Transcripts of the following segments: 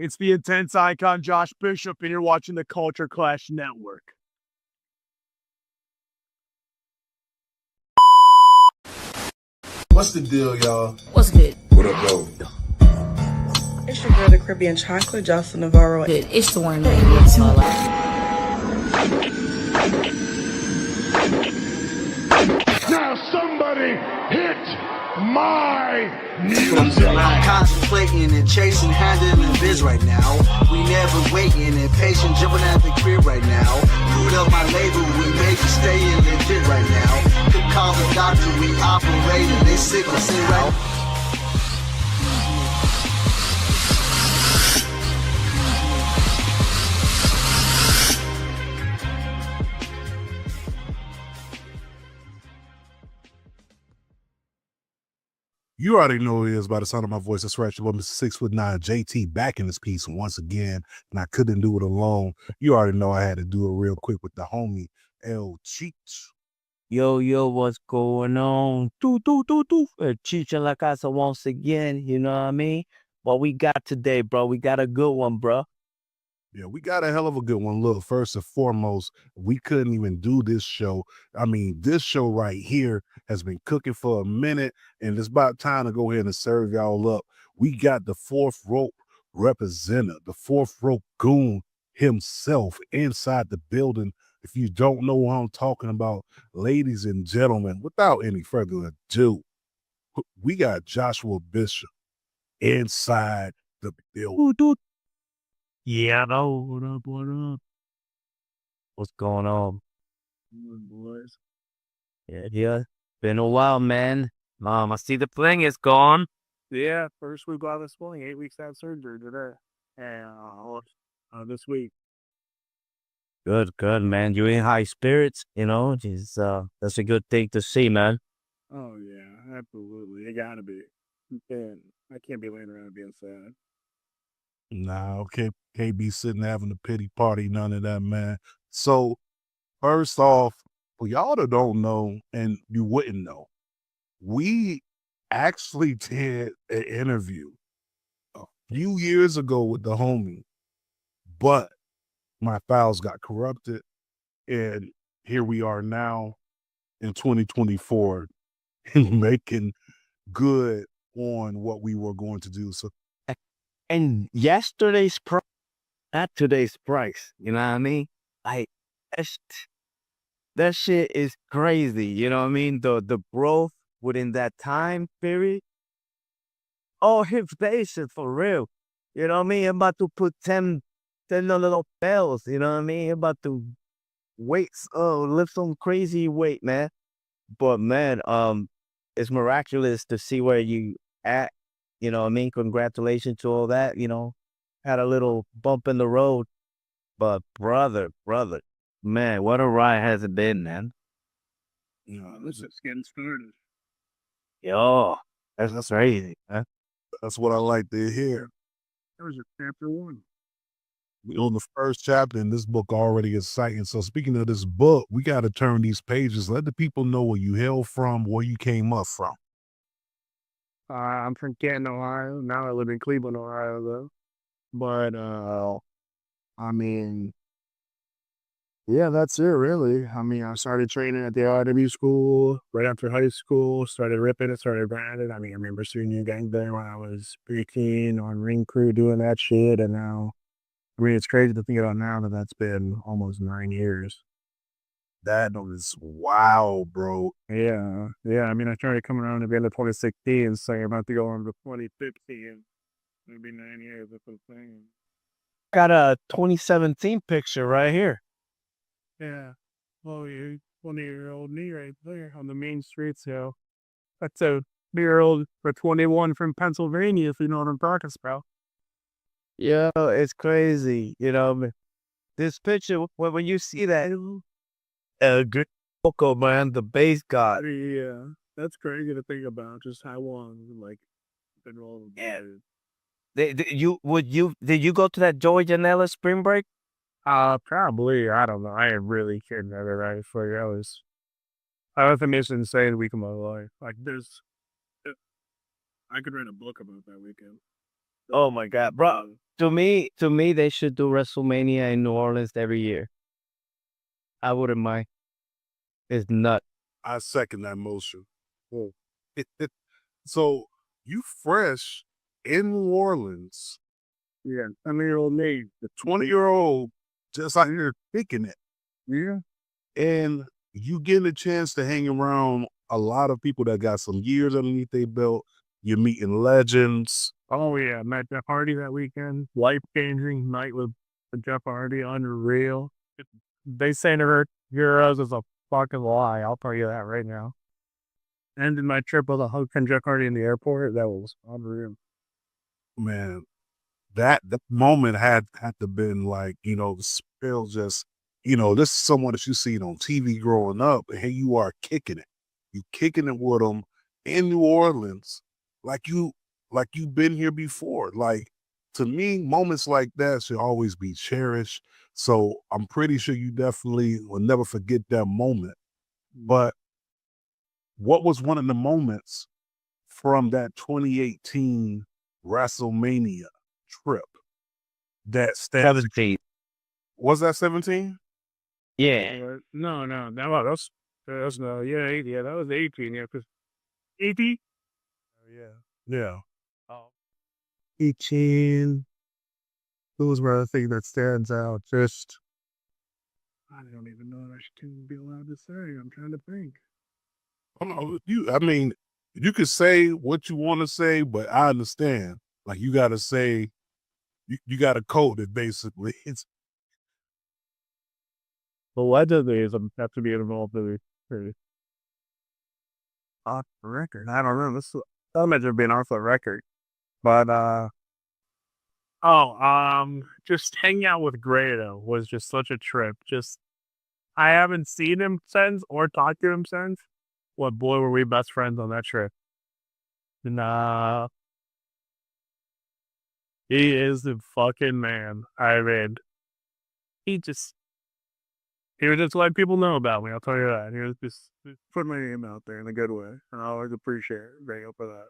It's the intense icon Josh Bishop, and you're watching the Culture Clash Network. What's the deal, y'all? What's good? What up, though? It's your girl, the Caribbean Chocolate, Jocelyn Navarro. Good. It's the one that gets my life. Now somebody hit my music. I'm contemplating and chasing, handling biz right now. We never waiting and patient, jumping at the crib right now. Put up my label, we make it staying legit right now. Could call the doctor, we operating, they sick and say right. You already know who he is by the sound of my voice. That's right, your boy, Mr. 6'9", JT, back in this piece once again, and I couldn't do it alone. You already know I had to do it real quick with the homie El Cheech. Yo, what's going on? Cheech in La Casa once again, you know what I mean? What we got today, bro? We got a good one, bro. Yeah, we got a hell of a good one. Look, first and foremost, we couldn't even do this show. I mean, this show right here has been cooking for a minute, and it's about time to go ahead and serve y'all up. We got the fourth rope representative, the fourth rope goon himself inside the building. If you don't know what I'm talking about, ladies and gentlemen, without any further ado, we got Joshua Bishop inside the building. Yeah, no, what up? What's going on? Boys. Yeah. Been a while, man. I see the fling is gone. Yeah, first week out of swelling, 8 weeks out of surgery today. And this week. Good, man. You in high spirits, you know? Just, that's a good thing to see, man. Oh, yeah, absolutely. It gotta be. I can't be laying around being sad. Nah, okay, can't be sitting having a pity party, none of that, man. So, first off, for y'all that don't know, and you wouldn't know, we actually did an interview a few years ago with the homie, but my files got corrupted, and here we are now in 2024 making good on what we were going to do. So, And yesterday's price, not today's price. You know what I mean? Like, that shit is crazy. You know what I mean? The growth within that time period. Oh, inflation for real. You know what I mean? I'm about to put 10 little bells. You know what I mean? I'm about to lift some crazy weight, man. But man, it's miraculous to see where you at. You know what I mean? Congratulations to all that, you know. Had a little bump in the road. But brother, man, what a ride has it been, man? You know, this is getting started. Yo, that's crazy, man. that's what I like to hear. That was your chapter 1. We on the first chapter, and this book already exciting. So speaking of this book, we got to turn these pages. Let the people know where you hail from, where you came up from. I'm from Canton, Ohio. Now I live in Cleveland, Ohio, though. But, I mean, yeah, that's it, really. I mean, I started training at the RW school right after high school, started ripping it, started grinding. I mean, I remember senior gang there when I was 18 on ring crew doing that shit. And now, I mean, it's crazy to think about now that that's been almost 9 years. That is wow, bro. Yeah. I mean, I started coming around at the end of 2016, so I'm about to go on to 2015. It'll be 9 years of the thing. Got a 2017 picture right here. Yeah. Oh, you 20-year-old me right there on the main street. So that's a year-old for 21 from Pennsylvania, if you know what I'm talking about. Yo, it's crazy. You know, this picture, when you see that, good Coco, man, the bass god. Yeah, that's crazy to think about. Just how long, like, been rolling. Yeah. Did you go to that Georgia Nella spring break? Probably. I don't know. I ain't really kidding about it, right? For you, I was the most insane week of my life. Like, I could write a book about that weekend. Oh my God, bro. To me, they should do WrestleMania in New Orleans every year. I wouldn't mind. It's nuts. I second that motion. Oh. So you fresh in New Orleans, Yeah, 20-year-old me. the 20-year-old just out here kicking it. Yeah. And you getting a chance to hang around a lot of people that got some years underneath their belt. You're meeting legends. Oh yeah, met Jeff Hardy that weekend. Life-changing night with Jeff Hardy. Unreal. They say never heroes is a fucking lie. I'll tell you that right now. Ended my trip with a hug from Jeff Hardy in the airport. That was unreal. Man, that moment had to been like, the spell just, this is someone that you seen on TV growing up, and here you are kicking it. You kicking it with them in New Orleans, like you've been here before. Like, to me, moments like that should always be cherished. So I'm pretty sure you definitely will never forget that moment. But what was one of the moments from that 2018 WrestleMania trip that stands? 17. Was that 17? Yeah. No, that's no, yeah, that was 18, yeah, because 18? Yeah. Oh. 18. Those were the thing that stands out. Just, I don't even know what I should be allowed to say. I'm trying to think. You could say what you want to say, but I understand. Like, you got to say, you got to code it, basically. It's Allegedly have to be involved in it. Off the record. I don't know. This imagine being off the record. But just hanging out with Grado was just such a trip. Just I haven't seen him since or talked to him since. What boy were we best friends on that trip. Nah. He is the fucking man. I mean, he would just let people know about me. I'll tell you that. He was just put my name out there in a good way, and I always appreciate Grado for that.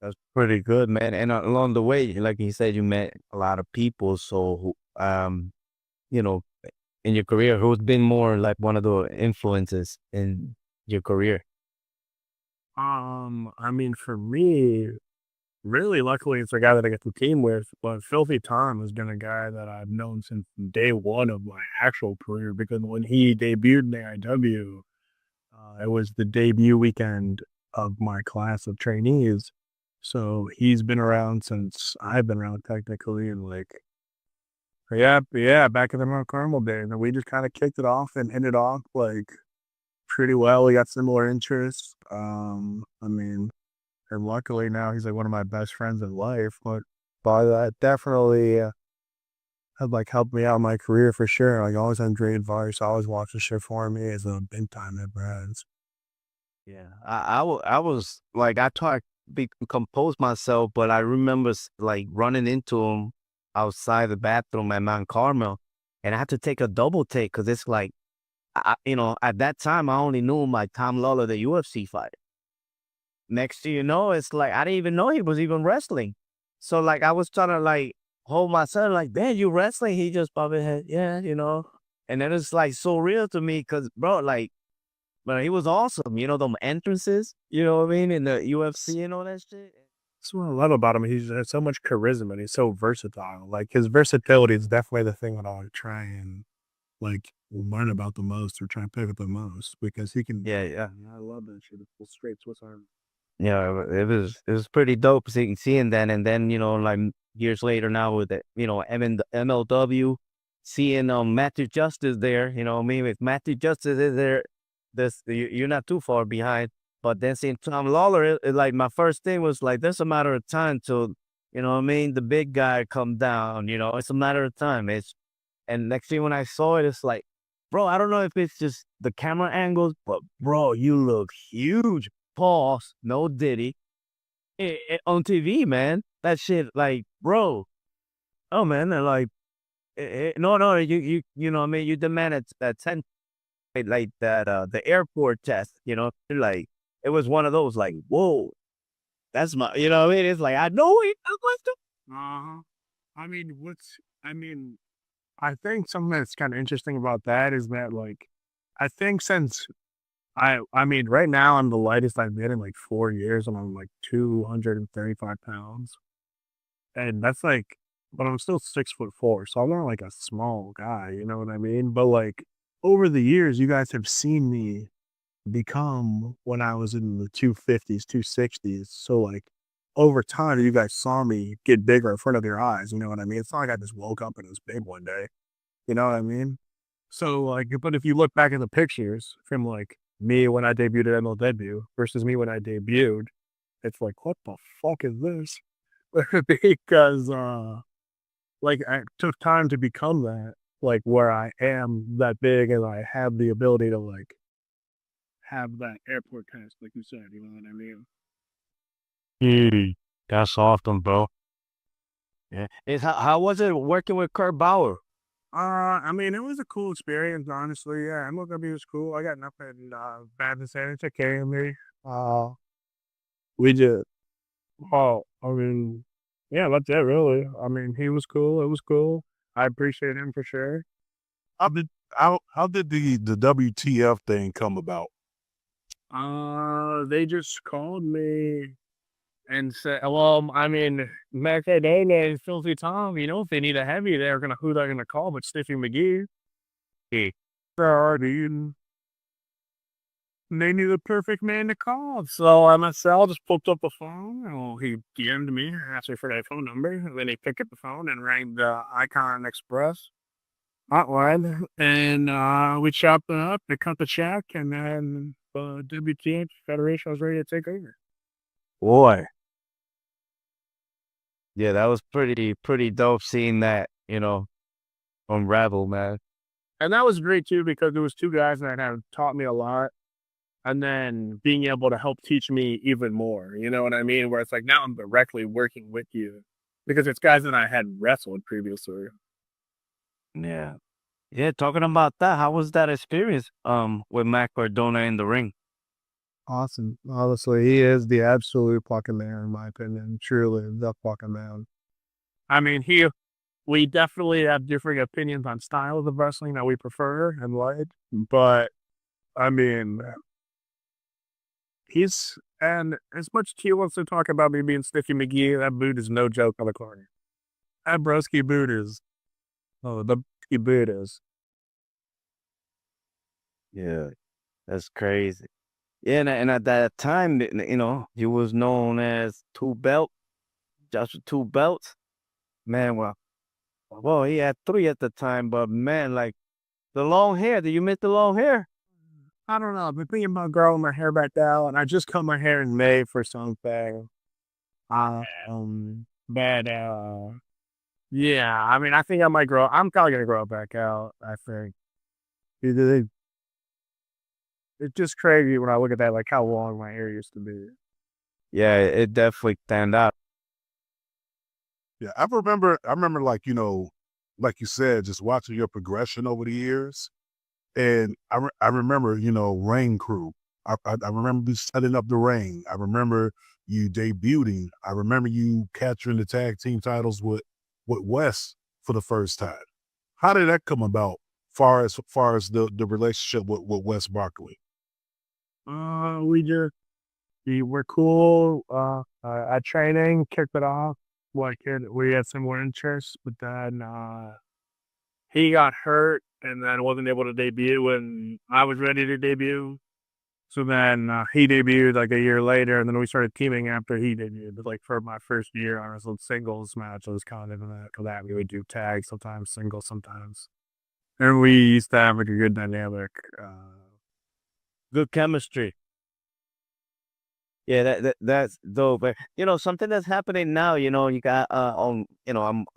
That's pretty good, man. And along the way, like you said, you met a lot of people. So, you know, in your career, who's been more like one of the influences in your career? I mean, for me, really, luckily, it's a guy that I get to team with. But Filthy Tom has been a guy that I've known since day one of my actual career. Because when he debuted in AIW, it was the debut weekend of my class of trainees. So he's been around since I've been around technically, and back in the Mount Carmel days, and we just kind of kicked it off and hit it off like pretty well. We got similar interests. I mean, and luckily now he's like one of my best friends in life. But by that, definitely had like helped me out in my career for sure. Like always had great advice, always watching shit for me as a big time at Brad's. Yeah, I was like, I tried to compose myself, but I remember like running into him outside the bathroom at Mount Carmel, and I had to take a double take because it's like, at that time I only knew him like Tom Lawler, the UFC fighter. Next thing you know, it's like I didn't even know he was even wrestling. So like I was trying to like hold myself, like, man, you wrestling? He just bobbed his head, yeah, And then it's like so real to me because, bro, like, but he was awesome. Them entrances, you know what I mean, in the UFC and all that shit. That's what I love about him. He's has so much charisma and he's so versatile. Like his versatility is definitely the thing that I'll try and like learn about the most or try and pick up the most because he can. Yeah. I love that shit. Full straight Swiss Army. Yeah, it was pretty dope seeing that, and then like years later now with the MLW, seeing Matthew Justice there, what I mean, if Matthew Justice is there, you're not too far behind. But then seeing Tom Lawler, like my first thing was like, there's a matter of time till what I mean, the big guy come down. It's a matter of time. And next thing when I saw it, it's like, bro, I don't know if it's just the camera angles, but bro, you look huge. Pause, no Diddy, on TV, man. That shit, like, bro. Oh man, they're like, no, you know what I mean. You demanded that 10, like that, the airport test. Like it was one of those, like, whoa, that's my, what I mean. It's like I know it. Uh-huh. I mean, I mean, I think something that's kind of interesting about that is that, like, I think since I mean, right now I'm the lightest I've been in like 4 years, and I'm like 235 pounds. And that's like, but I'm still 6'4", so I'm not like a small guy, you know what I mean? But like over the years, you guys have seen me become when I was in the 250s, 260s. So like over time, you guys saw me get bigger in front of your eyes. You know what I mean? It's not like I just woke up and it was big one day. You know what I mean? So like, but if you look back at the pictures from like me when I debuted at ML debut versus me when I debuted, it's like, what the fuck is this? Because like I took time to become that, like where I am that big and I have the ability to like have that airport test, like you said, you know what I mean? That's awesome, bro. Yeah. How was it working with Kurt Bauer? I mean, it was a cool experience, honestly. Yeah, MLW was cool. I got nothing bad to say. They took care of me. We just, I mean, yeah, that's it, really. I mean, he was cool. It was cool. I appreciate him for sure. How did the WTF thing come about? They just called me and said, well, I mean, Mac said, hey, man, Filthy Tom, you know, if they need a heavy, who they're gonna call but Stiffy McGee. Hey, already, and they knew the perfect man to call. So MSL just picked up the phone. Oh, he DM'd me, asked me for that phone number. And then he picked up the phone and rang the Icon Express hotline. And we chopped it up, they cut the check, and then the WTA Federation was ready to take over. Boy. Yeah, that was pretty dope seeing that, unravel, man. And that was great too, because there was two guys that have taught me a lot. And then being able to help teach me even more, you know what I mean? Where it's like now I'm directly working with you because it's guys that I had wrestled previously. Yeah. Yeah, talking about that, how was that experience with Mac Cardona in the ring? Awesome. Honestly, he is the absolute fucking man, in my opinion. Truly, the fucking man. I mean, we definitely have differing opinions on styles of wrestling that we prefer and like, but I mean, and as much as he wants to talk about me being Stiffy McGee, that boot is no joke on the corner. That broski boot is, the broski boot is. Yeah, that's crazy. Yeah, and at that time, he was known as Two Belt, Joshua Two Belts. Man, well, he had three at the time, but man, like the long hair. Did you miss the long hair? I don't know. I've been thinking about growing my hair back out, and I just cut my hair in May for something. But yeah. I mean, I think I might grow. I'm probably gonna grow it back out. I think it's just crazy when I look at that, like how long my hair used to be. Yeah, it definitely stand out. Yeah, I remember like you said, just watching your progression over the years. And I remember, Rain Crew. I remember you setting up the Rain. I remember you debuting. I remember you capturing the tag team titles with Wes for the first time. How did that come about? Far as the relationship with Wes Barkley. We were cool. At training, kicked it off. Like we had similar interests, but then he got hurt and then wasn't able to debut when I was ready to debut. So then he debuted like a year later, and then we started teaming after he debuted. But like for my first year, I was a singles match. I was kind of in that. We would do tags sometimes, singles sometimes, and we used to have like a good dynamic. Good chemistry. Yeah, that's dope. But something that's happening now, you got I'm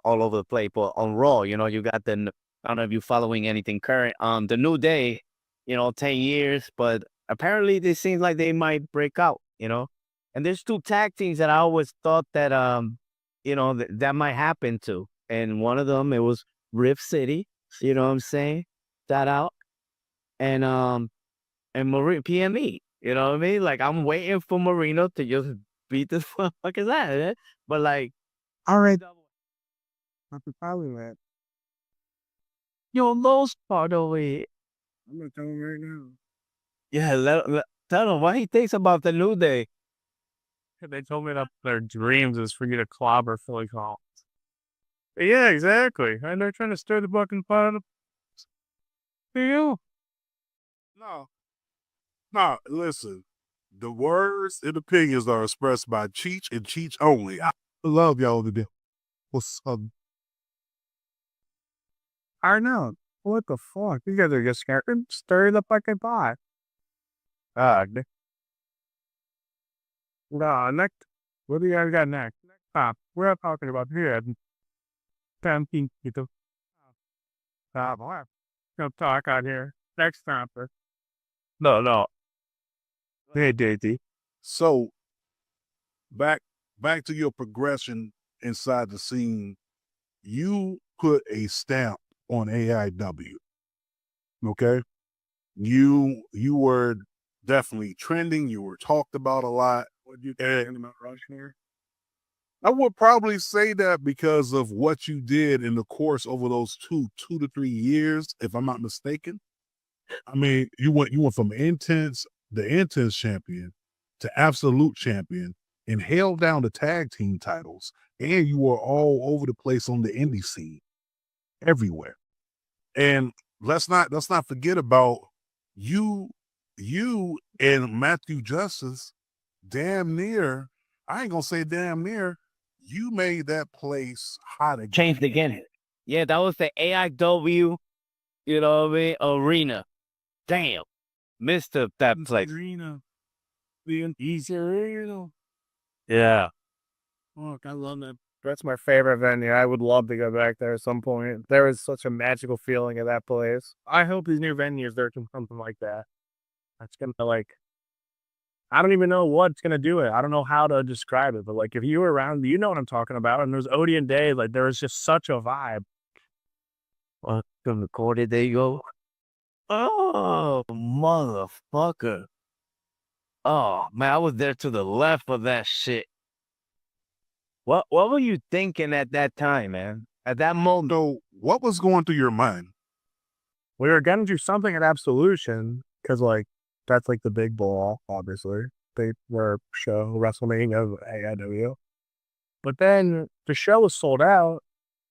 all over the place, but on Raw, you got I don't know if you're following anything current. The New Day, 10 years, but apparently it seems like they might break out. And there's two tag teams that I always thought that that might happen to. And one of them, it was Rift City, you know what I'm saying? Shout out. And Marine PME. You know what I mean? Like I'm waiting for Marino to just beat this motherfucker's ass. But like All right. I'm probably that. Yo, Lowe's part away. I'm gonna tell him right now. Yeah, tell him what he thinks about the New Day. They told me that their dreams is for you to clobber Philly Collins. Yeah, exactly. And they're trying to stir the fucking pot up. There you go. No, no, listen. The words and opinions are expressed by Cheech and Cheech only. I love y'all to death. What's up? I know. What the fuck? You guys are just scared. Stir the fucking pot. God. No, next. What do you guys got next? Next top. We're not talking about here. Pamping gitu. Boy. No talk out here. Next topic. No. Hey, Daisy. So back to your progression inside the scene, you put a stamp on AIW. Okay? You were definitely trending, you were talked about a lot. What do you think about Rush here? I would probably say that because of what you did in the course over those 2 to 3 years, if I'm not mistaken. I mean, you went from the intense champion to absolute champion and held down the tag team titles. And you were all over the place on the indie scene, everywhere. And let's not forget about you and Matthew Justice. Damn near, I ain't gonna say damn near, you made that place hot again. Changed again. Yeah, that was the AIW, you know what I mean, arena. Damn. Missed that place. Arena. Being easier, you know. Yeah. Fuck, I love that. That's my favorite venue. I would love to go back there at some point. There was such a magical feeling at that place. I hope these new venues there can something like that. That's gonna I don't even know what's gonna do it. I don't know how to describe it, but if you were around, you know what I'm talking about. And there's Odeon Day, there was just such a vibe. Welcome to Cordy, there you go. Oh, motherfucker. Oh, man, I was there to the left of that shit. What were you thinking at that time, man? At that moment? So what was going through your mind? We were gonna do something at Absolution, because that's the big ball, obviously. They were show WrestleMania of AIW. But then the show was sold out,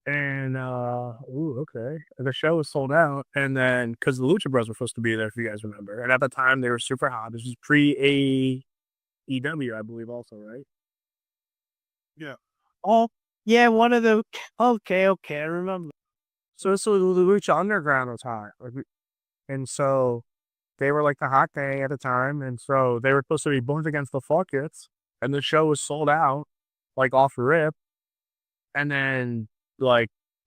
and the show was sold out, and then because the Lucha Bros were supposed to be there, if you guys remember, and at the time they were super hot. This was pre-AEW, I believe, also, right? Yeah. Oh, yeah, one of the. Okay, I remember. So the Lucha Underground was hot, and so they were the hot thing at the time, and so they were supposed to be Bones Against the Fuckets, and the show was sold out, off rip, and then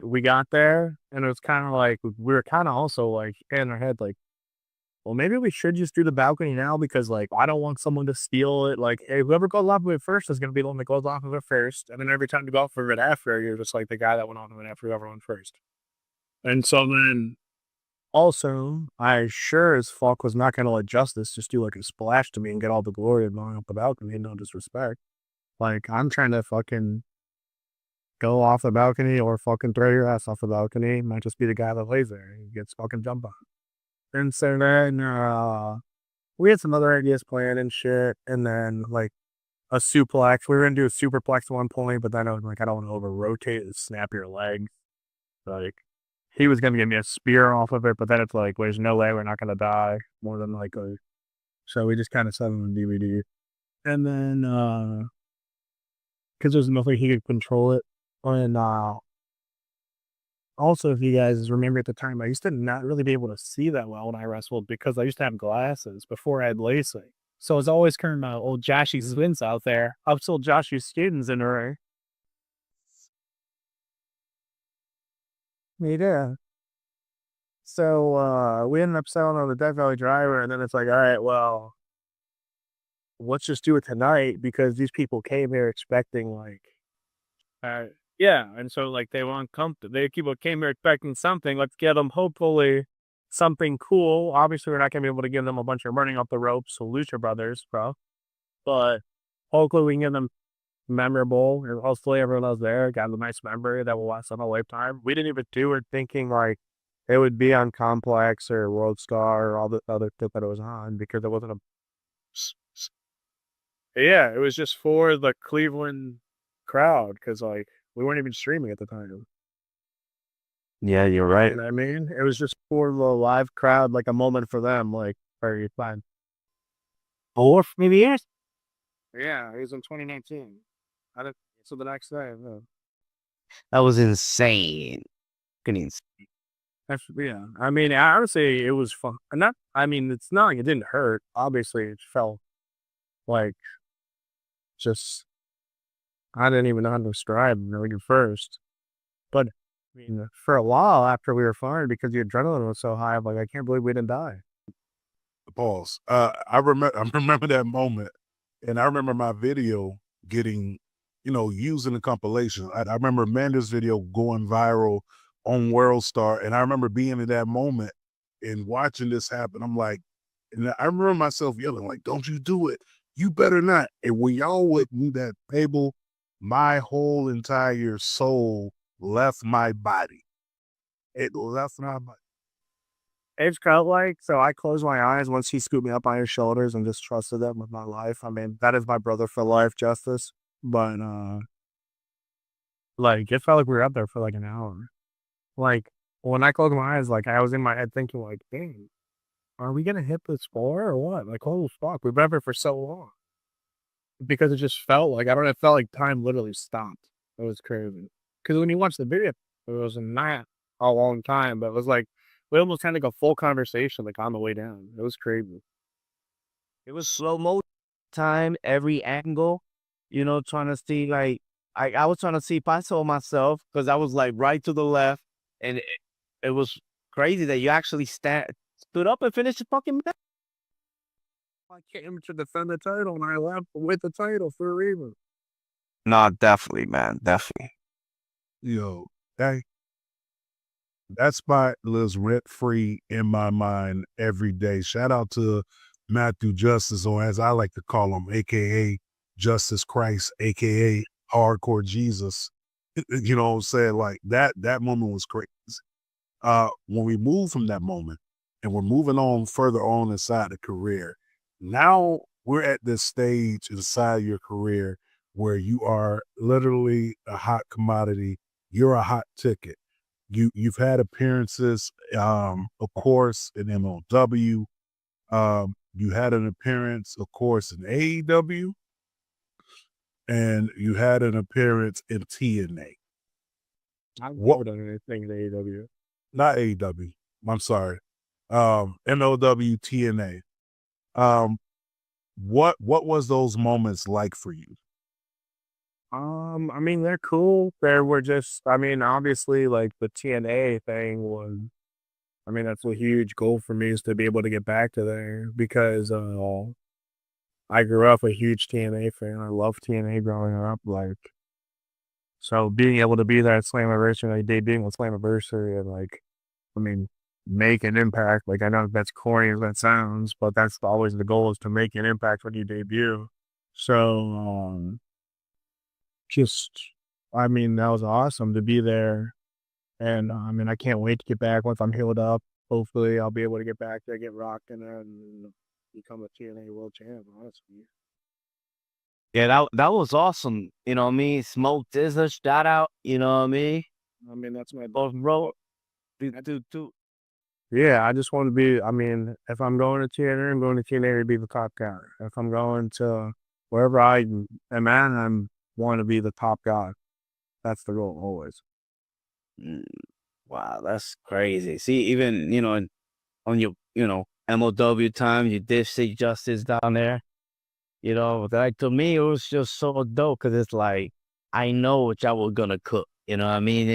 we got there, and it was kind of we were kind of also in our head well, maybe we should just do the balcony now because I don't want someone to steal it. Hey, whoever goes off of it first is gonna be the one that goes off of it first, and then every time you go off of it after, you're just the guy that went off of it after whoever went first. And so then, also, I sure as fuck was not gonna let Justice just do a splash to me and get all the glory of going up the balcony. No disrespect. I'm trying to fucking go off the balcony or fucking throw your ass off the balcony. Might just be the guy that lays there and gets fucking jumped on. And so then we had some other ideas planned and shit, and then a suplex. We were gonna do a superplex at one point, but then I was I don't want to over rotate and snap your leg. He was gonna give me a spear off of it, but then it's there's no way we're not gonna die more than so we just kind of set it on DVD. And then because there's nothing he could control it. And also, if you guys remember at the time, I used to not really be able to see that well when I wrestled because I used to have glasses before I had LASIK. So I was always carrying my old Joshy Swins out there. I'm still Joshy Skins in her. Yeah. So we ended up selling on the Death Valley Driver, and then it's all right, well, let's just do it tonight because these people came here expecting yeah, and so they want comfort. People came here expecting something. Let's get them hopefully something cool. Obviously, we're not gonna be able to give them a bunch of running off the ropes, so Lucha Brothers, bro. But hopefully we can give them memorable. And hopefully everyone else there got a nice memory that will last on a lifetime. We didn't even do it thinking like it would be on Complex or World Star or all the other stuff that it was on because it wasn't a. Yeah, it was just for the Cleveland crowd because like we weren't even streaming at the time. Yeah, you're right. You know what I mean? It was just for the live crowd, like a moment for them, like very fun. 4 maybe years. Yeah, it was in 2019. I didn't. So the next day, That was insane. Fucking insane. yeah. I mean, I would say it was fun. Not. I mean, it's not like it didn't hurt. Obviously, it felt like just. I didn't even know how to describe it at first, but I mean, for a while after we were fired because the adrenaline was so high, I'm like, I can't believe we didn't die. Pause. I remember that moment, and I remember my video getting, used in the compilation. I remember Amanda's video going viral on World Star, and I remember being in that moment and watching this happen. I'm like, and I remember myself yelling like, "Don't you do it? You better not!" And when y'all would move that table, my whole entire soul left my body. It left my body. It felt like so I closed my eyes once he scooped me up on his shoulders and just trusted them with my life. I mean, that is my brother for life, Justice. But like it felt like we were up there for like an hour. Like when I closed my eyes, like I was in my head thinking like, dang, are we gonna hit this floor or what? Like, holy fuck, we've been up here for so long. Because it just felt like it felt like time literally stopped. It was crazy. Because when you watch the video, it was not a long time, but it was like we almost had like a full conversation like on the way down. It was crazy. It was slow mo time, every angle, trying to see like I was trying to see if I saw myself because I was like right to the left, and it was crazy that you actually stood up and finished the fucking match. I came to defend the title and I left with the title for a reason. No, definitely, man, definitely. Yo, that spot lives rent free in my mind every day. Shout out to Matthew Justice, or as I like to call him, aka Justice Christ, aka Hardcore Jesus. You know what I'm saying? Like that moment was crazy. When we move from that moment and we're moving on further on inside the career, now we're at this stage inside your career where you are literally a hot commodity. You're a hot ticket. You've had appearances, of course, in MLW. You had an appearance, of course, in AEW, and you had an appearance in TNA. I've never done anything in AEW. Not AEW. I'm sorry. MLW, TNA. What was those moments like for you? I mean, they're cool. They were just, I mean, obviously, like the TNA thing was, I mean, that's a huge goal for me is to be able to get back to there because I grew up a huge TNA fan. I loved TNA growing up. Like, so being able to be there at Slammiversary, like debuting with Slammiversary and like, I mean, make an impact. Like, I know that's corny as that sounds, but that's always the goal is to make an impact when you debut. So, just, I mean, that was awesome to be there. And I mean, I can't wait to get back once I'm healed up. Hopefully, I'll be able to get back there, get rocking, and become a TNA world champ, honestly. Yeah, that was awesome. You know what I mean? Smoke Dizzler, shout out. You know what I mean? I mean, that's my Both road. Do. Yeah, I just want to be, I mean, if I'm going to TNA, I'm going to TNA to be the top guy. If I'm going to wherever I am at, I'm want to be the top guy. That's the goal always. Wow, that's crazy. See, even, on your, MLW time, you did see Justice down there. Like to me, it was just so dope because it's like, I know what y'all were gonna cook. You know what I mean?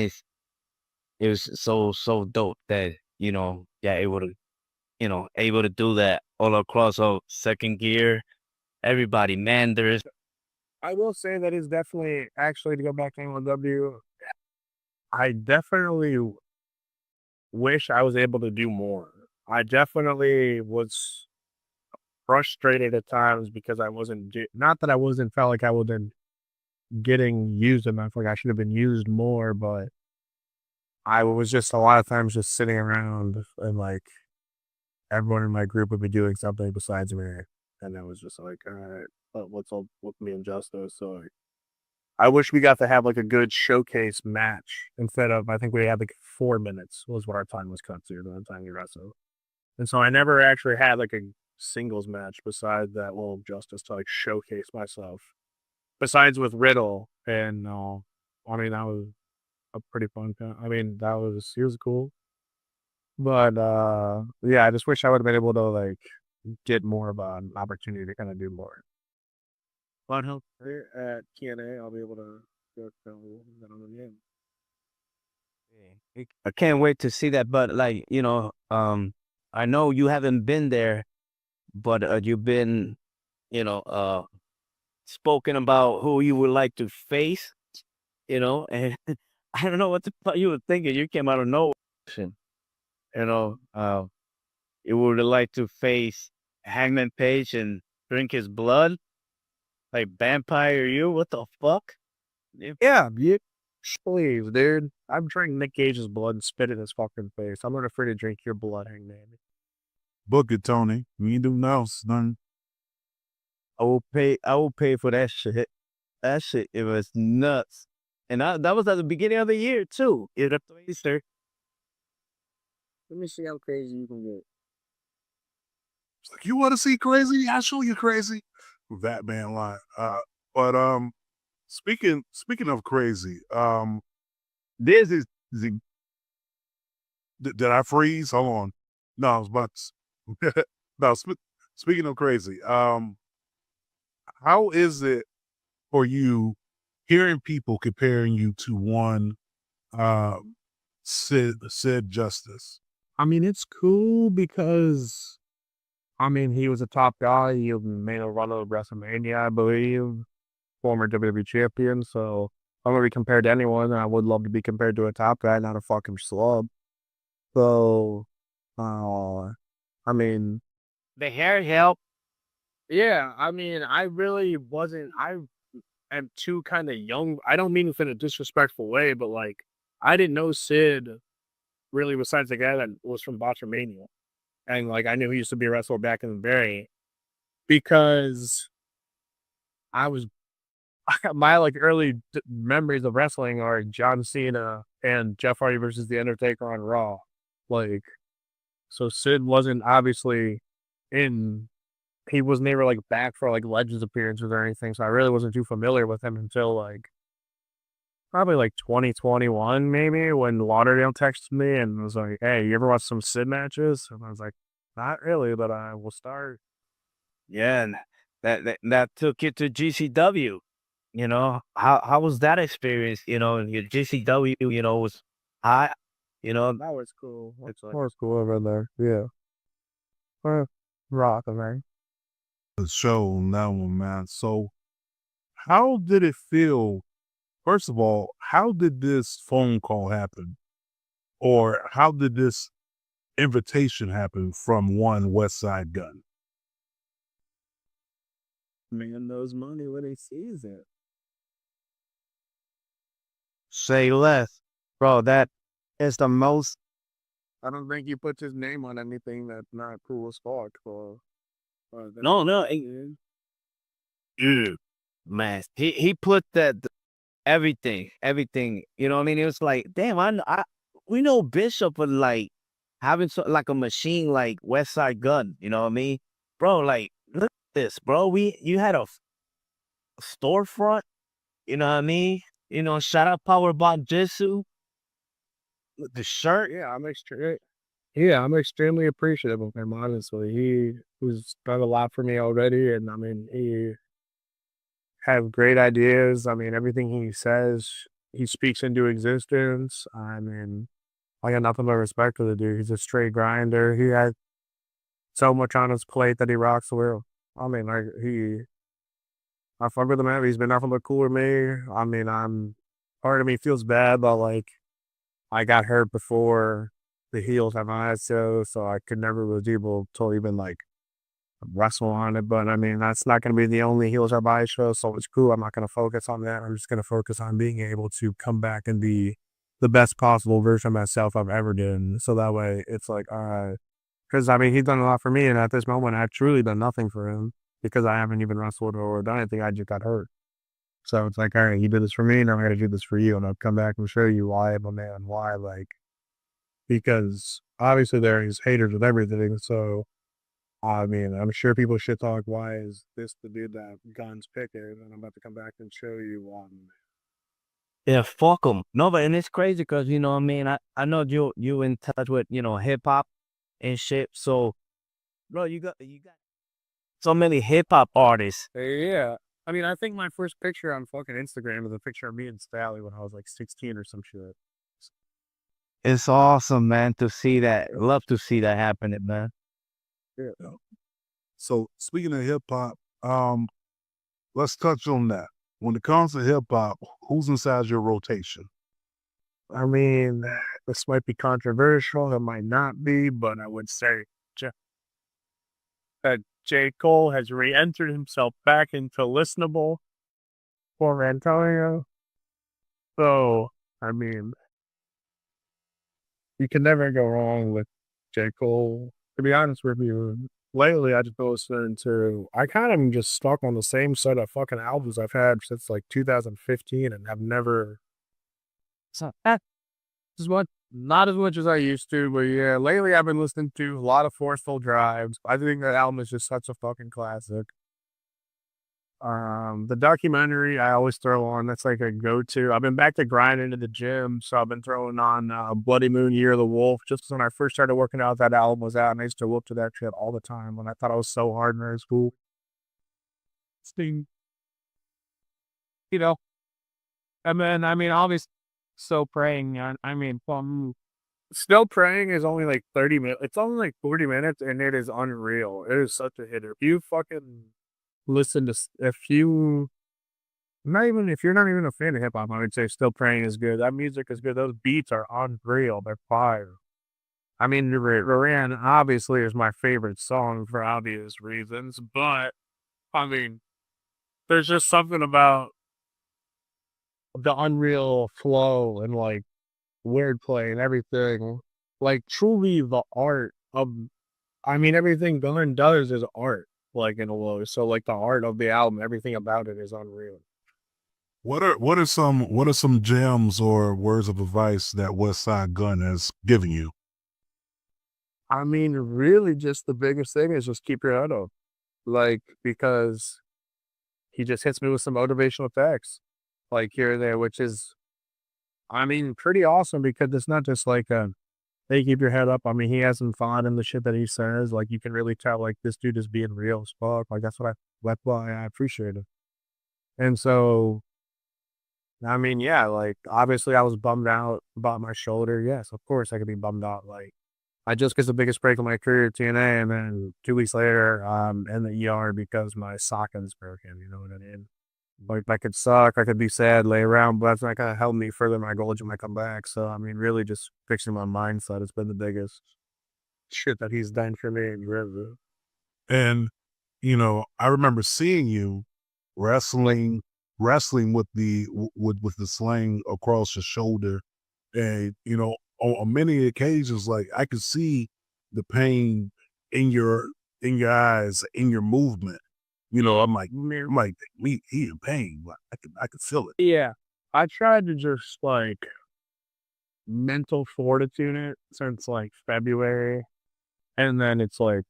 It was so dope that, able to do that all across second gear. Everybody, man, I will say that is definitely, actually, to go back to MLW, I definitely wish I was able to do more. I definitely was frustrated at times because I wasn't, not that I wasn't, felt like I wasn't getting used enough. Like I should have been used more, but I was just a lot of times just sitting around and like everyone in my group would be doing something besides me. And I was just like, all right, what's up with me and Justice? So like, I wish we got to have like a good showcase match instead of, I think we had like 4 minutes was what our time was cut to the time we wrestled. And so I never actually had like a singles match besides that little Justice to like showcase myself. Besides with Riddle. And I mean, that was a pretty fun time. I mean, he was cool. But yeah, I just wish I would have been able to like get more of an opportunity to kind of do more. But here at TNA, I'll be able to go that on the game. I can't wait to see that. But like, I know you haven't been there, but you've been, spoken about who you would like to face, and I don't know what the fuck you were thinking. You came out of nowhere. You know, uh, you would like to face Hangman Page and drink his blood, like vampire you? What the fuck? Yeah, please, dude. I'm drinking Nick Gage's blood and spit in his fucking face. I'm not afraid to drink your blood, Hangman. Book it, Tony. We ain't do nothing else. None. I will pay for that shit. That shit, it was nuts. And that was at the beginning of the year too. Let me see how crazy you can get. It's like, you want to see crazy? I'll show you crazy. That man line. But speaking of crazy, this is the. Did I freeze? Hold on. No, I was about to. No, speaking of crazy, how is it for you hearing people comparing you to one Sid Justice? I mean, it's cool because, I mean, he was a top guy. He made a run of WrestleMania, I believe, former WWE champion. So if I'm going to be compared to anyone, I would love to be compared to a top guy, not a fucking schlub. So, I mean, The hair help. yeah, I mean, I really wasn't. I am too kind of young. I don't mean it in a disrespectful way, but like, I didn't know Sid really besides the guy that was from Botchamania. And like, I knew he used to be a wrestler back in the day because I was, my like early memories of wrestling are John Cena and Jeff Hardy versus The Undertaker on Raw. Like, so Sid wasn't obviously he was never like back for like Legends appearances or anything. So I really wasn't too familiar with him until like probably like 2021 maybe, when Lauderdale texted me and was like, "Hey, you ever watch some Sid matches?" And I was like, "Not really, but I will start." Yeah, and that took you to GCW. How was that experience? Your GCW, was high. That was cool. That was cool over there. Yeah. Rock, man. The show on that one, man. So how did it feel? First of all, how did this phone call happen? Or how did this invitation happen from one Westside Gunn? Man knows money when he sees it. Say less, bro. That is the most. I don't think he puts his name on anything that's not cool as fuck. No. Man, he put that everything. You know what I mean? It was like, damn, we know Bishop was like having like a machine like Westside Gunn. You know what I mean, bro? Like, look at this, bro. You had a storefront. You know what I mean? Shout out Powerbomb Jitsu. The shirt. I'm extremely appreciative of him, honestly. He was done a lot for me already, and I mean, he have great ideas. I mean, everything he says, he speaks into existence. I mean, I got nothing but respect for the dude. He's a straight grinder. He has so much on his plate that he rocks the world. I mean, like, I fuck with him, man. He's been nothing but cool with me. I mean, part of me feels bad, but like, I got hurt before the heels have eyes, so I could never was able to even like, wrestle on it. But I mean, that's not going to be the only Heels Are By show, so it's cool. I'm not going to focus on that. I'm just going to focus on being able to come back and be the best possible version of myself I've ever done. So that way, it's like, all right. Because, I mean, he's done a lot for me, and at this moment, I've truly done nothing for him because I haven't even wrestled or done anything. I just got hurt. So it's like, all right, you did this for me, now I got to do this for you, and I'll come back and show you why I'm a man, why, like, because obviously there's haters with everything. So, I mean, I'm sure people should talk, why is this the dude that Gunn's picking? And I'm about to come back and show you why. Yeah, fuck them. No, but and it's crazy because you know what I mean. I know you in touch with hip hop and shit. So, bro, you got so many hip hop artists. Yeah. I mean, I think my first picture on fucking Instagram is a picture of me and Sally when I was like 16 or some shit. It's awesome, man, to see that. Love to see that happening, man. Yeah. So speaking of hip hop, let's touch on that. When it comes to hip hop, who's inside your rotation? I mean, this might be controversial, it might not be, but I would say that J. Cole has re-entered himself back into listenable for Antonio. So, I mean, you can never go wrong with J. Cole. To be honest with you, lately I just been listening to, I kind of just stuck on the same set of fucking albums I've had since like 2015 and have never. So that is what, not as much as I used to, but yeah, lately I've been listening to a lot of Forceful Drives. I think that album is just such a fucking classic. The documentary I always throw on, that's like a go-to. I've been back to grinding in the gym, so I've been throwing on Bloody Moon, Year of the Wolf. Just when I first started working out, that album was out, and I used to whoop to that shit all the time when I thought I was so hard in high school. Sting. You know, and then, I mean, obviously, So Praying, I mean, Still Praying is only like 30 minutes. It's only like 40 minutes, and it is unreal. It is such a hitter. If you fucking listen to, if you're not even a fan of hip hop, I would say Still Praying is good. That music is good. Those beats are unreal. They're fire. I mean, Ran obviously is my favorite song for obvious reasons, but I mean, there's just something about the unreal flow and like wordplay and everything. Like truly the art of, I mean, everything Gunn does is art, like in a way. So like the art of the album, everything about it is unreal. What are some gems or words of advice that Westside Gunn has given you? I mean, really just the biggest thing is just keep your head up. Like, because he just hits me with some motivational texts, like here or there, which is, I mean, pretty awesome because it's not just like hey, keep your head up. I mean, he has some fun in the shit that he says. Like, you can really tell, like, this dude is being real as fuck. Like, that's why I appreciate it. And so, I mean, yeah, like, obviously I was bummed out about my shoulder. Yes, of course I could be bummed out. Like, I just get the biggest break of my career at TNA, and then 2 weeks later, in the ER because my socket is broken, you know what I mean? Like, that could suck, I could be sad, lay around, but that's not gonna help me further my goals when I come back. So, I mean, really just fixing my mindset has been the biggest shit that he's done for me in River. And I remember seeing you wrestling with the sling across your shoulder, and on many occasions, like I could see the pain in your eyes, in your movement. I'm like, he in pain. Like, I could feel it. Yeah, I tried to just like mental fortitude it since like February, and then it's like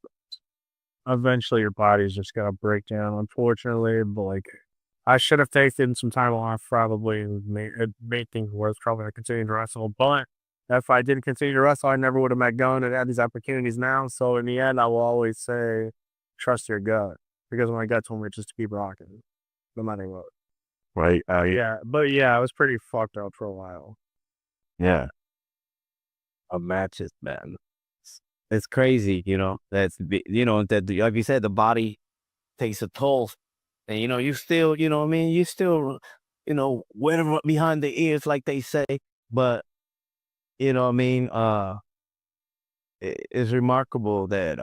eventually your body's just gonna break down, unfortunately. But like, I should have taken some time off. Probably it made things worse. Probably I continued to wrestle, but if I didn't continue to wrestle, I never would have met Gunn and had these opportunities now. So in the end, I will always say, trust your gut, because my gut told me just to keep rocking, no matter what. Right. Yeah, but yeah, I was pretty fucked up for a while. Yeah. A matches, man. It's crazy, that's, that, like you said, the body takes a toll, and, you still, what I mean? You still, whatever behind the ears, like they say, but, what I mean? It's remarkable that,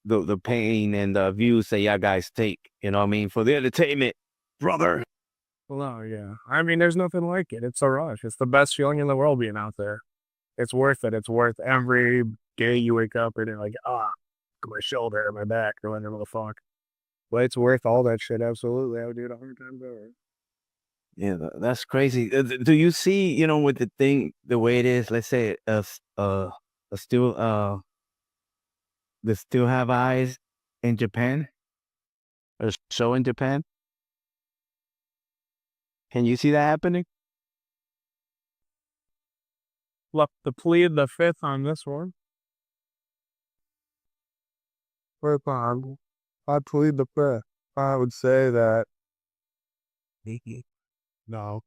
the pain and the views that y'all guys take. You know what I mean? For the entertainment, brother. Well, yeah. I mean, there's nothing like it. It's a rush. It's the best feeling in the world being out there. It's worth it. It's worth every day you wake up and you're like, my shoulder or my back or whatever the fuck. But it's worth all that shit. Absolutely. I would do it 100 times over. Yeah, that's crazy. Do you see, you know, with the thing, the way it is, let's say, they still have eyes in Japan, a show in Japan? Can you see that happening? Look, the plead the fifth on this one. Fifth on. I plead the fifth. I would say that. No,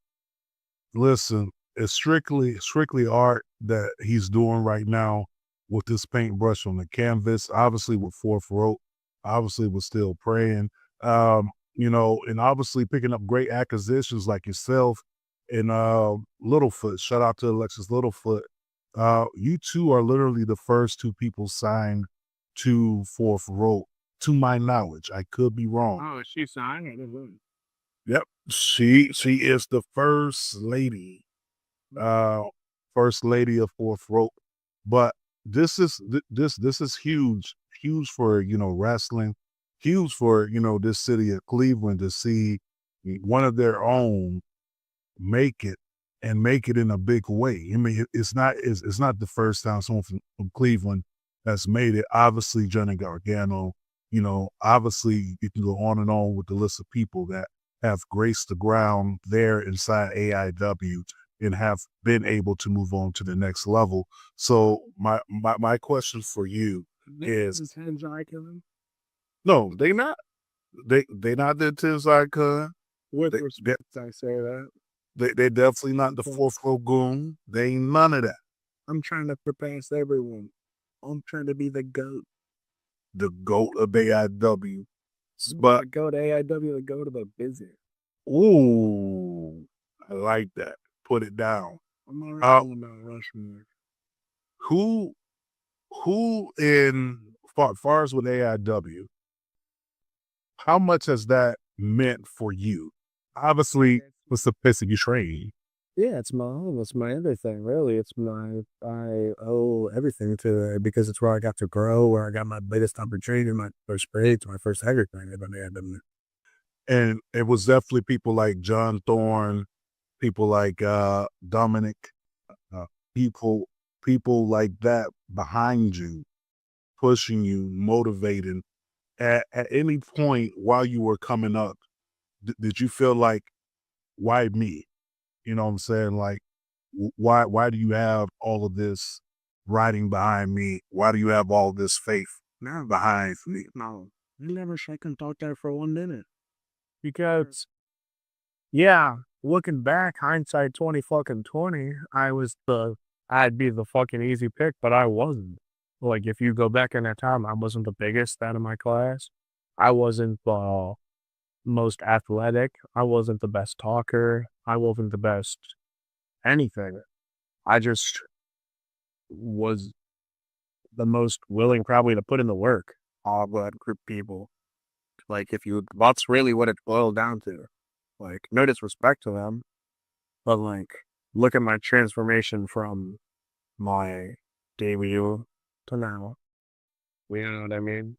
listen, it's strictly art that he's doing right now with this paintbrush on the canvas. Obviously, with Fourth Rope, obviously, we're still praying. You know, and obviously picking up great acquisitions like yourself and Littlefoot. Shout out to Alexis Littlefoot. You two are literally the first two people signed to Fourth Rope, to my knowledge. I could be wrong. Oh, she signed it. Yep. She is the first lady of Fourth Rope. But this is huge for, you know, wrestling, huge for, you know, this city of Cleveland to see one of their own make it and make it in a big way. I mean, it's not the first time someone from Cleveland has made it. Obviously, Johnny Gargano, you know, obviously you can go on and on with the list of people that have graced the ground there inside AIW and have been able to move on to the next level. So my question for you is, no, they not the Tensai Kun. With respect, I say that. They definitely not the Fourth Rope Goon. They ain't none of that. I'm trying to surpass everyone. I'm trying to be the GOAT. The GOAT of AIW. But the GOAT AIW, the GOAT of the business. Ooh, I like that. Put it down. I'm already about Rushmore. Who in far as with AIW, how much has that meant for you? Obviously, it's the place that you train. Yeah, it's my home. It's my everything, really. I owe everything to it because it's where I got to grow, where I got my biggest opportunity, my first break, my first everything. And it was definitely people like John Thorne, people like Dominic, people like that behind you, pushing you, motivating. At any point while you were coming up, did you feel like, why me? You know what I'm saying? Like, why do you have all of this riding behind me? Why do you have all this faith behind me? No, you never second thought that for 1 minute. Because, yeah, looking back, hindsight 20, I'd be the fucking easy pick, but I wasn't. Like, if you go back in that time, I wasn't the biggest out of my class. I wasn't the most athletic. I wasn't the best talker. I wasn't the best anything. I just was the most willing probably to put in the work. All that group of people. Like, that's really what it boiled down to. Like, no disrespect to them, but like, look at my transformation from my debut to now. You know what I mean?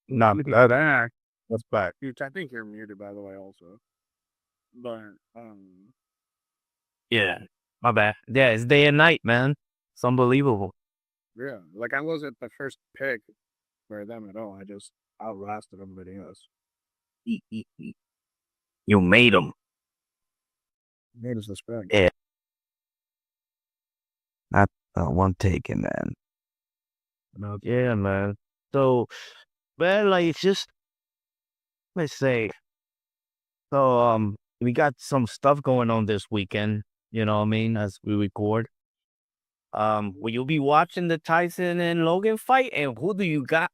Not that. That's back. I think you're muted, by the way, also. But, Yeah, my bad. Yeah, it's day and night, man. It's unbelievable. yeah, like, I wasn't the first pick for them at all. I just outlasted everybody else. You made them. Made us respect. Yeah. Not one taken, man. Yeah, man. So, man, like, it's just, let's say, so, we got some stuff going on this weekend, you know what I mean, as we record. Will you be watching the Tyson and Logan fight? And who do you got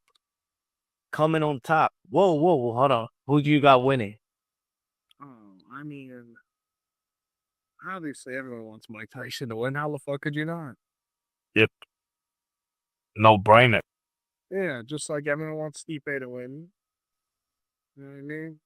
coming on top? Whoa, hold on. Who do you got winning? Oh, I mean, obviously everyone wants Mike Tyson to win. How the fuck could you not? Yep. No brainer. Yeah, just like everyone wants Stipe to win. You know what I mean?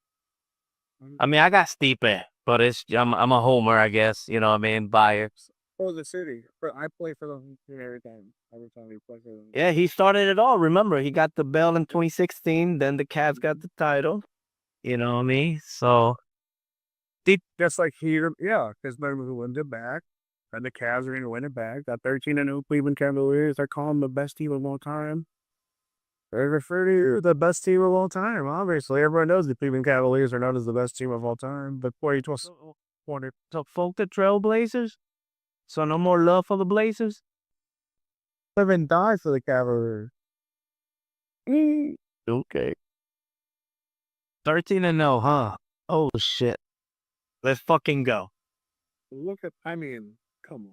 I mean, I got Stipe, but I'm a homer, I guess. You know what I mean? Bias. For the city. I play for them every time. Every time we play for them. Yeah, he started it all. Remember, he got the belt in 2016. Then the Cavs got the title. You know what I mean? So Just like here, yeah, because then we win it back. And the Cavs are going to win it back. That 13-0 Cleveland Cavaliers, they're calling the best team of all time. They refer to the best team of all time. Obviously, everyone knows the Cleveland Cavaliers are known as the best team of all time. But boy, it was so fuck the Trailblazers. So no more love for the Blazers. live and die for the Cavaliers. Okay. 13-0, huh? Oh shit. Let's fucking go. Look at, I mean, come on.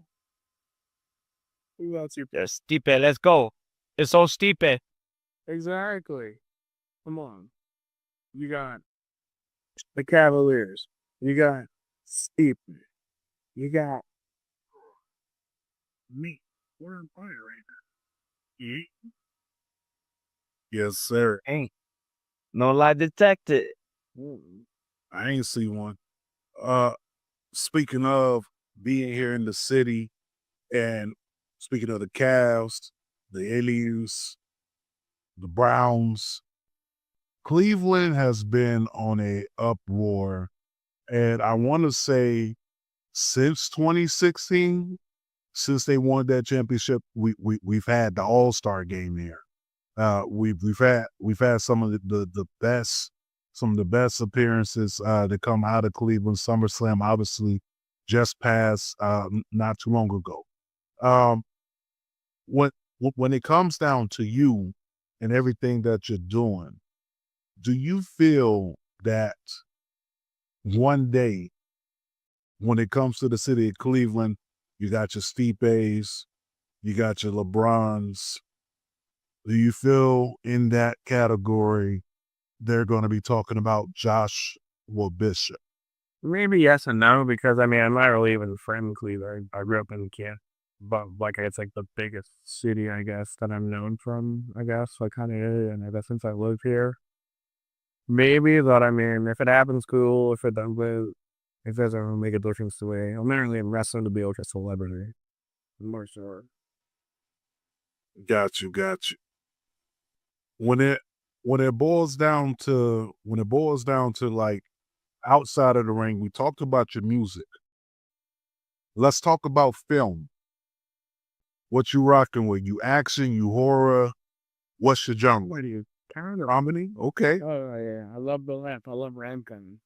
Who else you? There's Stipe. Let's go. It's all Stipe. Exactly. Come on. You got the Cavaliers. You got Steve. You got me. We're on fire right now. Yes, sir. Ain't no lie detected. I ain't see one. Speaking of being here in the city, and speaking of the Cavs, the Aliens, the Browns, Cleveland has been on a uproar, and I want to say since 2016, since they won that championship, we've had the All-Star game there. We've had some of the best appearances that come out of Cleveland. SummerSlam obviously just passed not too long ago. When it comes down to you and everything that you're doing, do you feel that one day when it comes to the city of Cleveland, you got your Stipes, you got your LeBrons, do you feel in that category they're going to be talking about Joshua Bishop? Maybe yes and no, because I mean, I'm not really even from Cleveland. I grew up in Canada, but like it's like the biggest city, I guess, that I'm known from, I guess. So I kind of is, and ever since I lived here. Maybe, but I mean, if it happens, cool. If it doesn't, it doesn't make a difference to me. I'm not really in wrestling to be like a celebrity. I'm more sure. Got you. When it boils down to like outside of the ring, we talked about your music. Let's talk about film. What you rocking with? You action, you horror? What's your genre? What do you? Comedy? Okay. Oh yeah, I love the laugh. I love rom-com.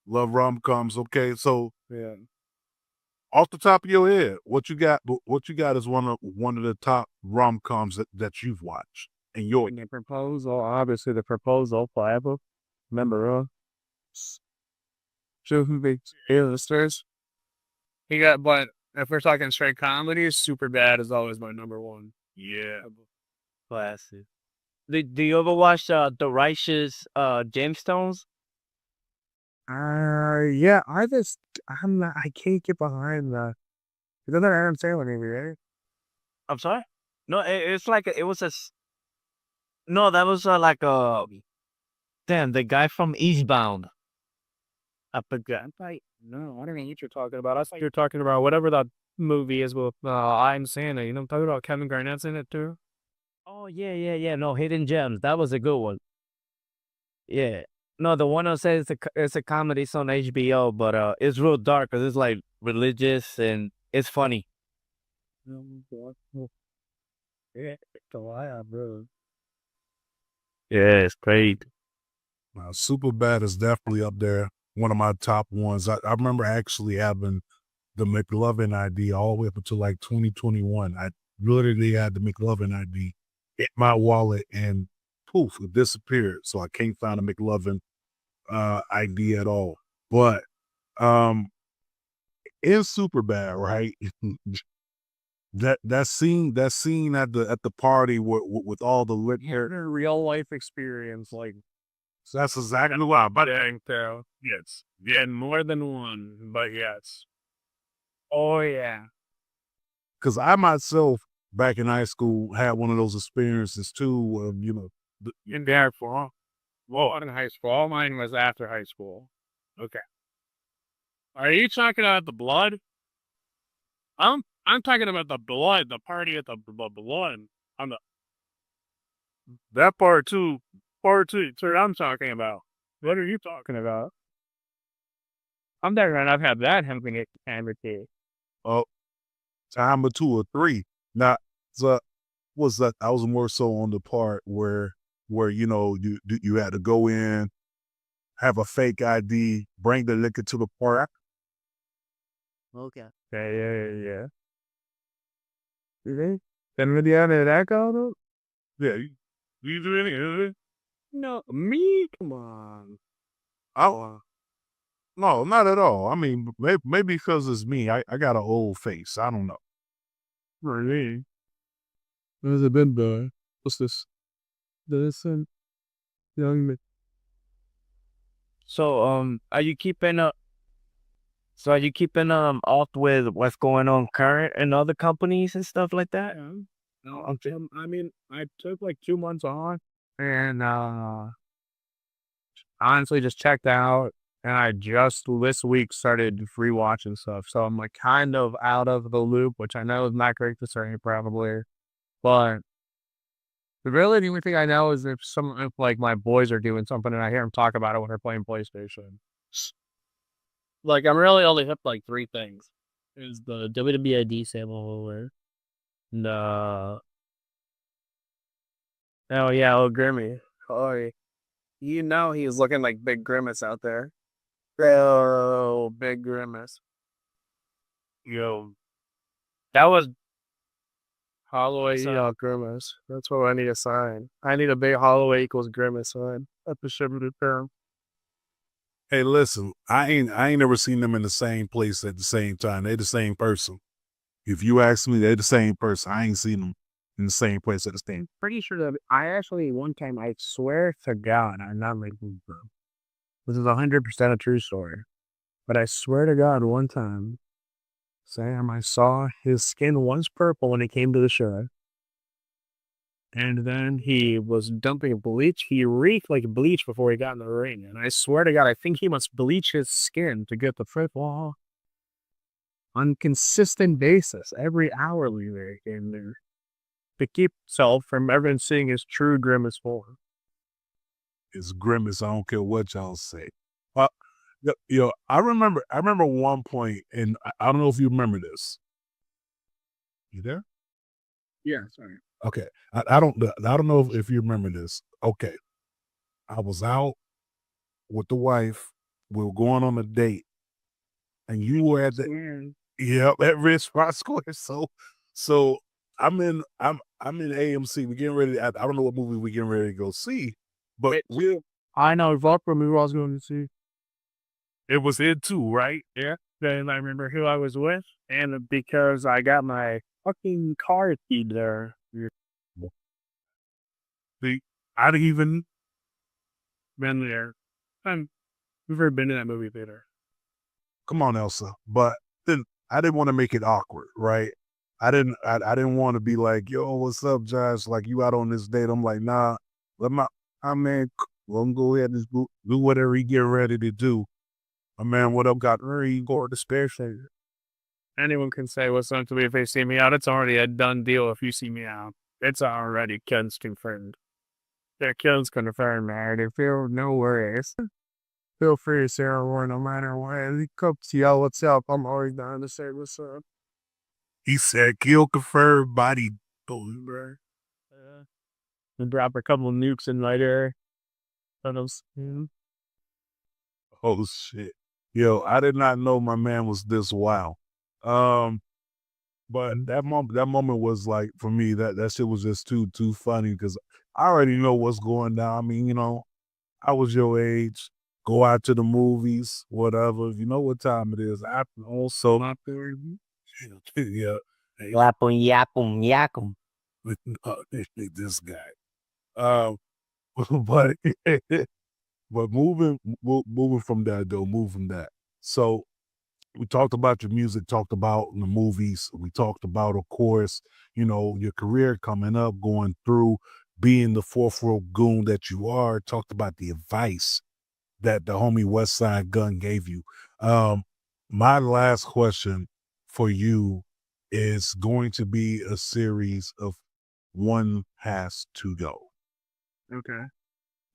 Love rom-coms. Okay, so Yeah. off the top of your head, what you got? What you got is one of the top rom-coms that you've watched. And your The proposal, obviously the proposal forever. Remember, Big A-listers. He got, but if we're talking straight comedy, Super Bad is always my number one. yeah. Classic. Do you ever watch The Righteous Gemstones? Yeah, I can't get behind that. Is that Adam Sandler movie, right? I'm sorry? No, it's like it was no, that was like damn, the guy from Eastbound. I forgot. No, I don't know what you're talking about. I thought you were talking about whatever that movie is with I'm Santa. You know, I'm talking about Kevin Garnett's in it too. Oh yeah. No, Hidden Gems. That was a good one. Yeah. No, the one I said it's a comedy. It's on HBO, but it's real dark because it's like religious and it's funny. Yeah, bro. Yeah, it's great. Super Bad is definitely up there. One of my top ones. I remember actually having the McLovin ID all the way up until like 2021. I literally had the McLovin ID in my wallet and poof, it disappeared. So I can't find a McLovin ID at all. But in Super Bad, right? that scene at the party with all the lit hair. Real life experience, like So that's exactly why. But so yes, yeah, more than one, but yes. Oh yeah. because I myself back in high school had one of those experiences too. In high school. Well, in high school. Mine was after high school. Okay. Are you talking about the blood? I'm talking about the blood, the party at the blood. I'm the that part too. Part two. That's what I'm talking about. What are you talking about? I'm there and I've had that helping it advocate. Oh, time or 2 or 3. Now, so was that I was more so on the part where you had to go in, have a fake ID, bring the liquor to the park. Okay. Yeah. Really? Then with the end of that go though? Yeah, you do anything? No, me? Come on. No, not at all. I mean, maybe because it's me. I got an old face. I don't know. Really? What has it been, boy? What's this? Listen, young man. So, are you keeping up? So, are you keeping up with what's going on current in other companies and stuff like that? Yeah. No, I mean, I took like 2 months on and honestly just checked out and I just this week started rewatching stuff. So I'm like kind of out of the loop, which I know is not great to say probably. But really the only thing I know is if like my boys are doing something and I hear them talk about it when they're playing PlayStation. Like I'm really only hip like 3 things. Is the WWE sample no. Oh yeah, oh Grimmy. Oh, you know he's looking like Big Grimace out there. Oh, Big Grimace. Yo, that was Holloway Grimace. That's what I need to sign. I need a big Holloway equals Grimace sign. That's the shipping term. Hey, listen, I ain't never seen them in the same place at the same time. They the same person. If you ask me, they're the same person. I ain't seen them in the same place at the same. Pretty sure that I actually one time I swear to God I'm not making this up. This is 100% a true story. But I swear to God one time, Sam, I saw his skin once purple when he came to the show. And then he was dumping bleach. He reeked like bleach before he got in the ring. And I swear to God, I think he must bleach his skin to get the football on consistent basis, every hourly they came there to keep himself from ever seeing his true Grimace form. It's Grimace. I don't care what y'all say. I remember one point, and I don't know if you remember this. You there? Yeah, sorry. Okay. I don't know if you remember this. Okay. I was out with the wife. We were going on a date. And you were at the at Rich Rock Square. So I'm in AMC. We're getting ready. I don't know what movie we're getting ready to go see. But I know exactly who I was going to see. It was it too, right? Yeah. Then I remember who I was with. And because I got my fucking car key there. I'd even been there. We've never been to that movie theater. Come on, Elsa. But then I didn't want to make it awkward, right? I didn't want to be like, yo, what's up, Josh? Like, you out on this date? I'm like, nah, let my man, let him go ahead and do whatever he get ready to do. My man, what up, got ready, go to the spare station. Anyone can say what's up to me if they see me out. It's already a done deal if you see me out. It's already confirmed. Their kill's confirmed, man. They feel no worries. Feel free to say a word no matter what. He comes to yell what's up. I'm always down to say what's up. He said, kill confirmed, body boom, bro. And drop a couple of nukes in my air. Oh, shit. Yo, I did not know my man was this wild. But that moment was like, for me, that shit was just too funny because I already know what's going down. I mean, I was your age, go out to the movies, whatever. You know what time it is. I also not there. Yeah. Yapum, yakum. This guy. But but moving from that though, So we talked about your music, talked about the movies. We talked about, of course, your career coming up, going through, being the fourth row goon that you are. Talked about the advice that the homie Westside Gunn gave you. My last question for you is going to be a series of One Has to Go. Okay.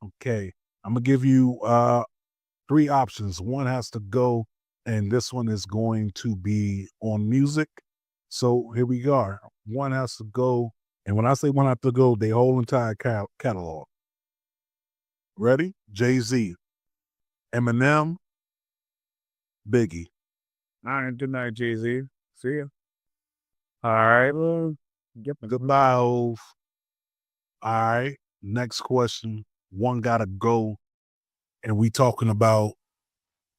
Okay. I'm gonna give you 3 options. One has to go, and this one is going to be on music. So here we are. One has to go, and when I say one has to go, the whole entire catalog. Ready? Jay-Z, Eminem, Biggie. All right. Good night, Jay-Z. See ya. All right. Well, Goodbye, Hov. All right. Next question. One gotta go, and we talking about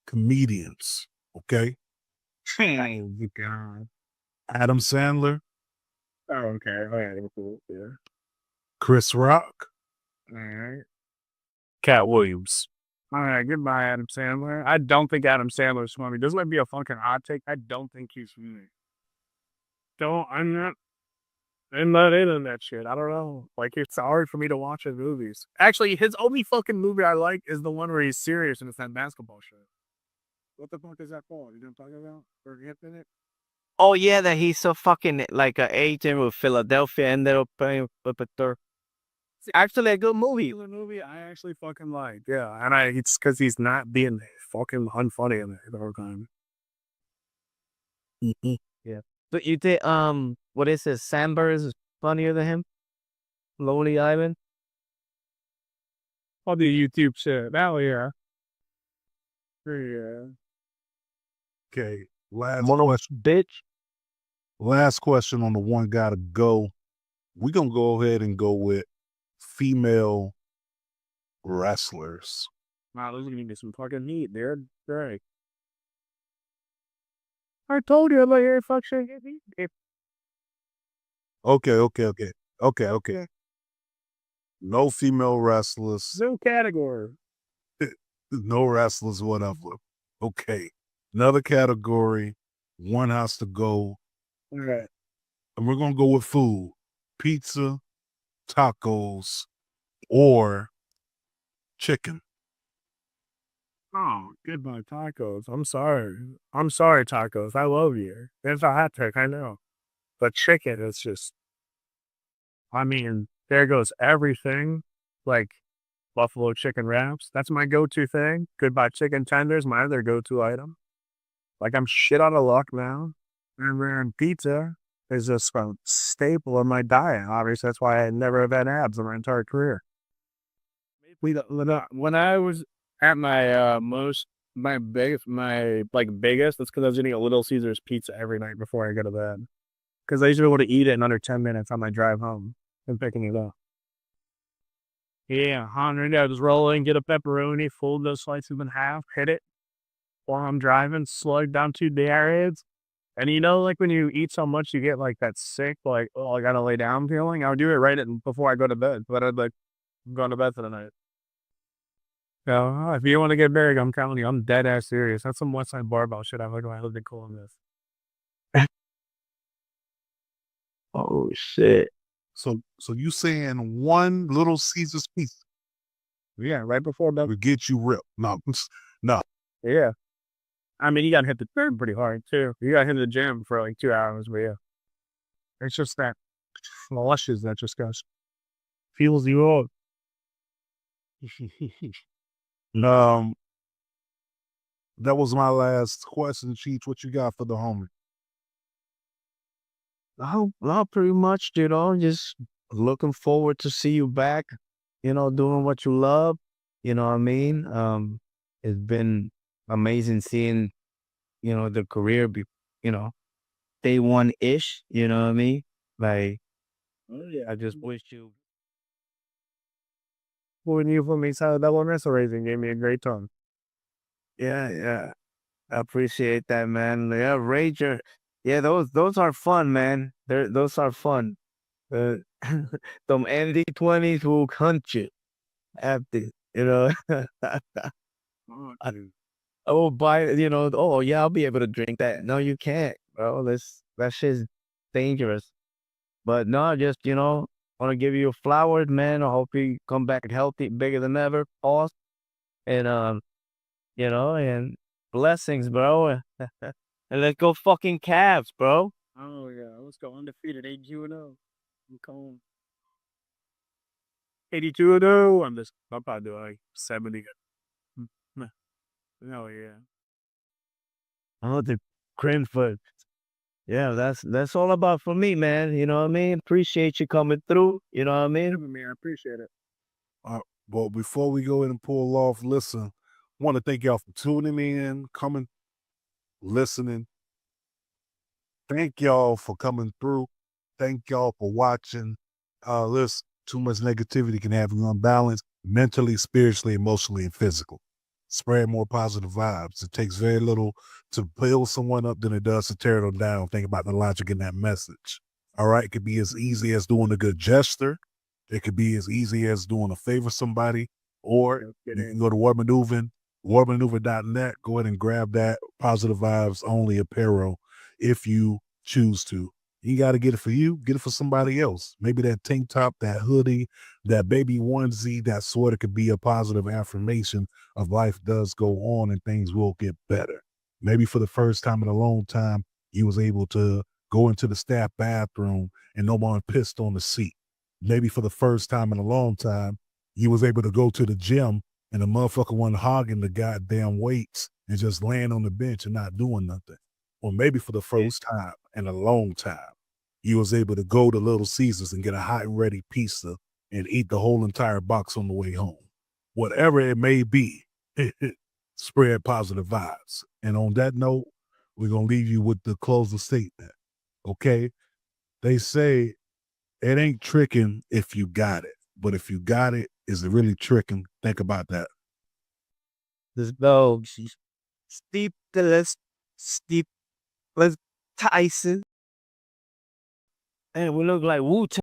comedians. Okay. Oh, God. Adam Sandler, Oh, okay. Oh, yeah. Cool. Yeah. Chris Rock, All right. Cat Williams. All right. Goodbye, Adam Sandler. I don't think Adam Sandler's funny. This might be a fucking hot take. I don't think he's funny. I'm not in that shit. I don't know. Like, it's hard for me to watch his movies. Actually, his only fucking movie I like is the one where he's serious and it's that basketball show. What the fuck is that called? You know what I'm talking about? Or hip in it? Oh yeah, that he's so fucking like an agent with Philadelphia ended up playing Puppeteer. It's actually a good movie. The movie I actually fucking like. Yeah. And it's because he's not being fucking unfunny in it the whole time. Yeah. But you think what is it? Sandberg is funnier than him? Lonely Island? I'll do YouTube shit. Hell yeah. Yeah. Okay, last question on the one gotta go. We're gonna go ahead and go with female wrestlers. Wow, those are gonna be some fucking heat, dude. Right. I told you about your fuck shit. Okay. No female wrestlers, No category. no wrestlers, whatever. Okay. Another category, one has to go. All right. And we're gonna go with food. Pizza, tacos, or chicken. Oh, goodbye tacos. I'm sorry. I'm sorry, tacos. I love you. It's a hot take, I know. But chicken is just, I mean, there goes everything. Like buffalo chicken wraps. That's my go-to thing. Goodbye chicken tenders, my other go-to item. Like I'm shit out of luck now. And then pizza is just a staple of my diet. Obviously, that's why I never have had abs in my entire career. When I was at my biggest, that's because I was eating a Little Caesars pizza every night before I go to bed. Because I used to be able to eat it in under 10 minutes on my drive home and picking it up. Yeah, 100. I just roll in, get a pepperoni, fold those slices in half, hit it while I'm driving, slug down 2 airheads. And like when you eat so much, you get like that sick, like, oh, I gotta lay down feeling. I would do it right before I go to bed. But I'd like, I'm going to bed for the night. So, if you want to get buried, I'm telling you, I'm dead ass serious. That's some Westside barbell shit I like when I lived in Columbus. Oh shit. So you saying one Little Caesars pizza Yeah, right before bed. would get you ripped? No. Yeah. I mean, you gotta hit the gym pretty hard too. You gotta hit the gym for like 2 hours, but yeah. It's just that flushes that just goes, feels you up. That was my last question, Cheech. What you got for the homie? Oh, well, pretty much, just looking forward to see you back, doing what you love. You know what I mean? It's been amazing seeing, the career be, day one-ish, you know what I mean? Like, I just wish you. When you put me inside that one wrestle racing gave me a great time. Yeah. I appreciate that, man. Yeah, Rager. Yeah, those are fun, man. Those are fun. Them ND20s will hunt you after, Oh, dude. I will buy, oh yeah, I'll be able to drink that. No, you can't, bro. That shit's dangerous. But no, just, want to give you flowers, man. I hope you come back healthy, bigger than ever. Pause. And, and blessings, bro. And let's go fucking Cavs, bro. Oh yeah, let's go undefeated 82-0. I'm calling 82-0. I'm probably doing like 70. Oh yeah. Oh, the Cranford. Yeah, that's all about for me, man. You know what I mean? Appreciate you coming through. You know what I mean? I appreciate it. Well, before we go in and pull off, listen, I want to thank y'all for tuning in, coming, listening. Thank y'all for coming through. Thank y'all for watching. Listen, too much negativity can have you unbalanced mentally, spiritually, emotionally, and physically. Spread more positive vibes. It takes very little to build someone up than it does to tear them down. Think about the logic in that message. All right. It could be as easy as doing a good gesture. It could be as easy as doing a favor to somebody, or you can go to warmaneuver.net. Go ahead and grab that Positive Vibes Only apparel if you choose to. You got to get it for you, get it for somebody else. Maybe that tank top, that hoodie, that baby onesie, that sweater could be a positive affirmation of life does go on and things will get better. Maybe for the first time in a long time, you was able to go into the staff bathroom and no one pissed on the seat. Maybe for the first time in a long time, you was able to go to the gym and the motherfucker wasn't hogging the goddamn weights and just laying on the bench and not doing nothing. Or maybe for the first time in a long time, you was able to go to Little Caesars and get a hot and ready pizza and eat the whole entire box on the way home. Whatever it may be, spread positive vibes. And on that note, we're going to leave you with the closing statement. Okay? They say it ain't tricking if you got it, but if you got it, is it really tricking? Think about that. Let's go. Steep the let's Tyson. And we look like Wu